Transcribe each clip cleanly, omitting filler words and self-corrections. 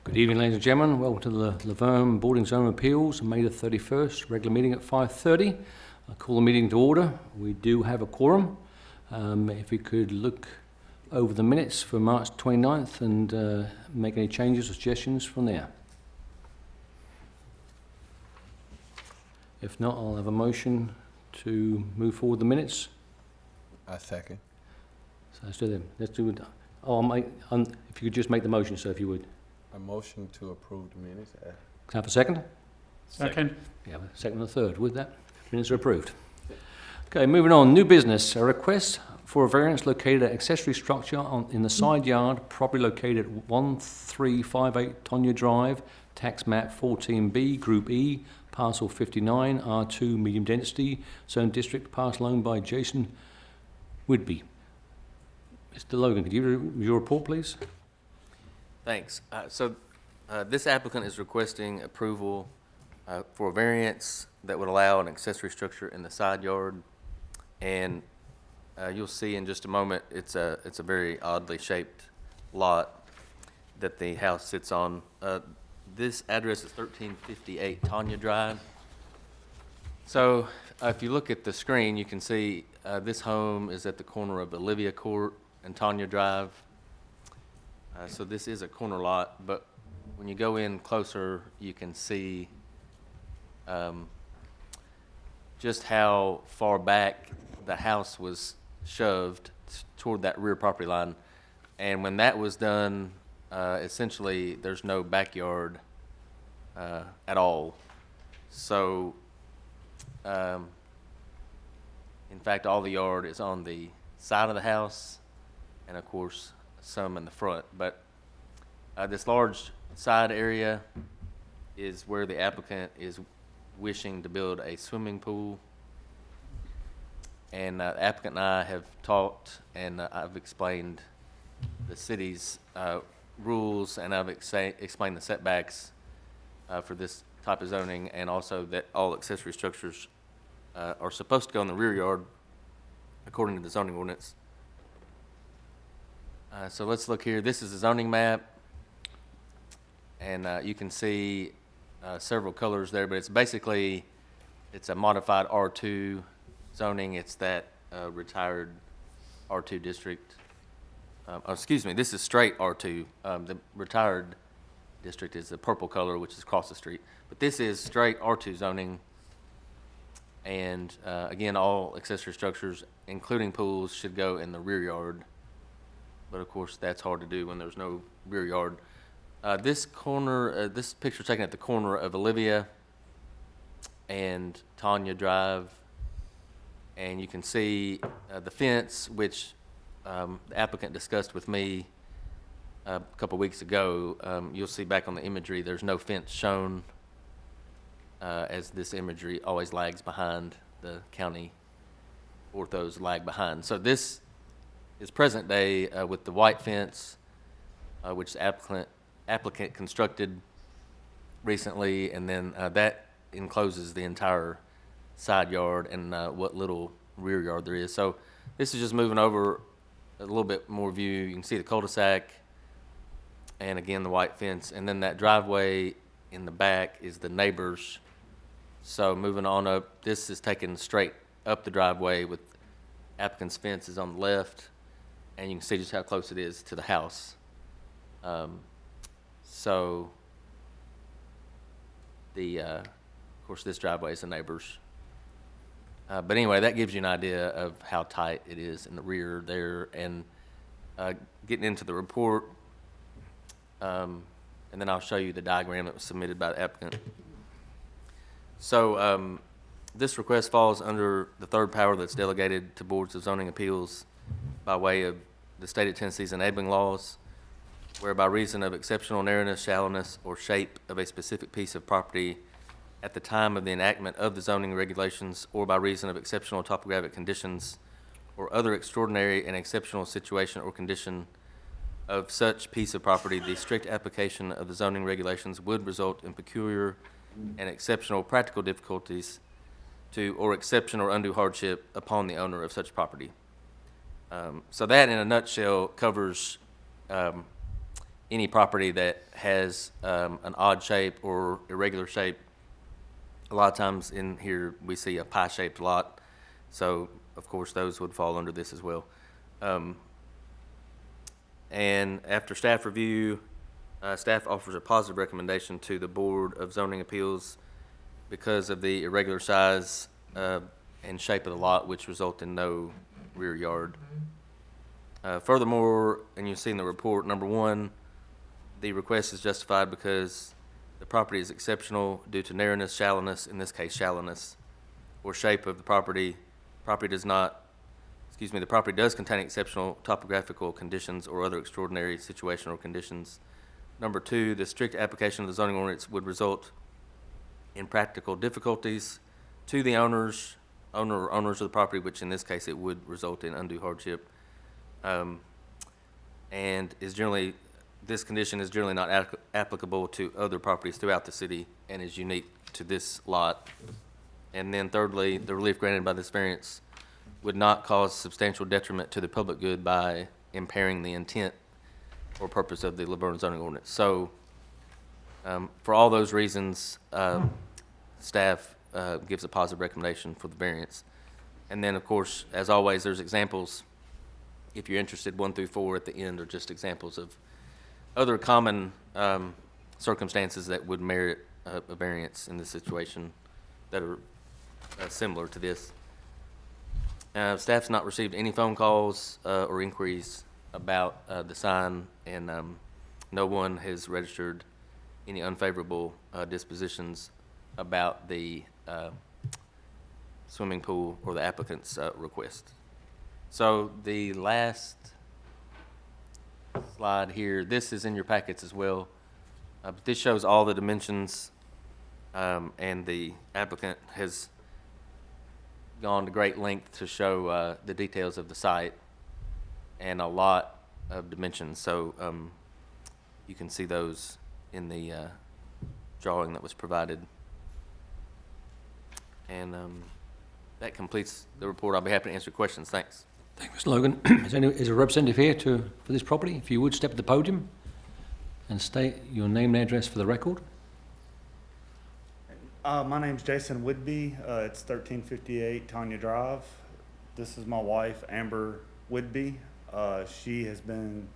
Good evening, ladies and gentlemen. Welcome to the Vergne Boarding Zone Appeals, May the 31st, regular meeting at 5:30. I call the meeting to order. We do have a quorum. If we could look over the minutes for March 29th and make any changes or suggestions from there. If not, I'll have a motion to move forward the minutes. I second. So let's do them. Let's do it. If you could just make the motion, sir, if you would. A motion to approve the minutes. Can I have a second? Second. Yeah, a second and a third. With that, minutes are approved. Okay, moving on. New business. A request for a variance located at accessory structure in the side yard, property located at 1358 Tonya Drive, tax map 14B, Group E, parcel 59, R2, medium density, zone district, parcel owned by Jason Whidbey. Mr. Logan, could you review your report, please? Thanks. This applicant is requesting approval for a variance that would allow an accessory structure in the side yard. And you'll see in just a moment, it's a very oddly shaped lot that the house sits on. This address is 1358 Tonya Drive. So if you look at the screen, you can see this home is at the corner of Olivia Court and Tonya Drive. So this is a corner lot, but when you go in closer, you can see just how far back the house was shoved toward that rear property line. And when that was done, essentially there's no backyard at all. So, in fact, all the yard is on the side of the house, and of course, some in the front. But this large side area is where the applicant is wishing to build a swimming pool. And the applicant and I have talked, and I've explained the city's rules, and I've explained the setbacks for this type of zoning, and also that all accessory structures are supposed to go in the rear yard according to the zoning ordinance. So let's look here. This is a zoning map, and you can see several colors there, but it's a modified R2 zoning. It's that retired R2 district. Excuse me, this is straight R2. The retired district is the purple color, which is across the street. But this is straight R2 zoning. And again, all accessory structures, including pools, should go in the rear yard. But of course, that's hard to do when there's no rear yard. This picture taken at the corner of Olivia and Tonya Drive. And you can see the fence, which the applicant discussed with me a couple weeks ago. You'll see back on the imagery, there's no fence shown, as this imagery always lags behind. The county orthos lag behind. So this is present day with the white fence, which the applicant constructed recently, and then that encloses the entire side yard and what little rear yard there is. So this is just moving over a little bit more view. You can see the cul-de-sac, and again the white fence, and then that driveway in the back is the neighbor's. So moving on up, this is taken straight up the driveway with applicant's fence is on the left, and you can see just how close it is to the house. So of course, this driveway is the neighbor's. But anyway, that gives you an idea of how tight it is in the rear there. And getting into the report, and then I'll show you the diagram that was submitted by the applicant. So this request falls under the third power that's delegated to boards of zoning appeals by way of the state of Tennessee's enabling laws, where by reason of exceptional narrowness, shallowness, or shape of a specific piece of property at the time of the enactment of the zoning regulations, or by reason of exceptional topographic conditions or other extraordinary and exceptional situation or condition of such piece of property, the strict application of the zoning regulations would result in peculiar and exceptional practical difficulties to or exception or undue hardship upon the owner of such property. So that in a nutshell covers any property that has an odd shape or irregular shape. A lot of times in here, we see a pie-shaped lot, so of course, those would fall under this as well. And after staff review, staff offers a positive recommendation to the Board of Zoning Appeals because of the irregular size and shape of the lot, which result in no rear yard. Furthermore, and you'll see in the report, number one, the request is justified because the property is exceptional due to narrowness, shallowness, in this case shallowness, or shape of the property. The property does contain exceptional topographical conditions or other extraordinary situational conditions. Number two, the strict application of the zoning ordinance would result in practical difficulties to the owner or owners of the property, which in this case it would result in undue hardship. And this condition is generally not applicable to other properties throughout the city and is unique to this lot. And then thirdly, the relief granted by this variance would not cause substantial detriment to the public good by impairing the intent or purpose of the Livonia zoning ordinance. So, for all those reasons, staff gives a positive recommendation for the variance. And then, of course, as always, there's examples, if you're interested, 1 through 4 at the end are just examples of other common circumstances that would merit a variance in this situation that are similar to this. Staff's not received any phone calls or inquiries about the sign, and no one has registered any unfavorable dispositions about the swimming pool or the applicant's request. So the last slide here, this is in your packets as well. But this shows all the dimensions, and the applicant has gone to great length to show the details of the site and a lot of dimensions. So you can see those in the drawing that was provided. And that completes the report. I'll be happy to answer questions. Thanks. Thank you, Mr. Logan. Is a representative here for this property? If you would, step to the podium and state your name and address for the record. My name's Jason Whitby. It's 1358 Tanya Drive. This is my wife, Amber Whitby. She has been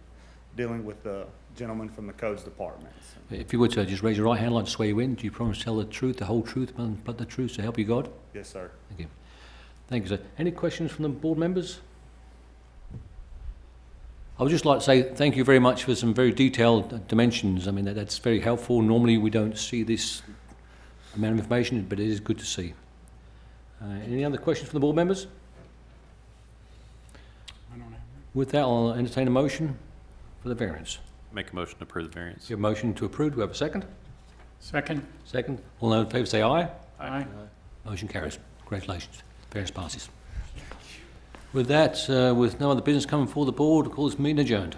dealing with the gentleman from the codes department. If you would, sir, just raise your right hand. I'd like to swear you in. Do you promise to tell the truth, the whole truth, but the truth, so help you God? Yes, sir. Thank you. Thank you, sir. Any questions from the board members? I would just like to say thank you very much for some very detailed dimensions. I mean, that's very helpful. Normally we don't see this amount of information, but it is good to see. Any other questions from the board members? I don't have. With that, I'll entertain a motion for the variance. Make a motion to approve the variance. You have a motion to approve. Do we have a second? Second. Second. All those in favour say aye. Aye. Motion carries. Congratulations. Variance passes. With that, with no other business coming before the board, I call this meeting adjourned.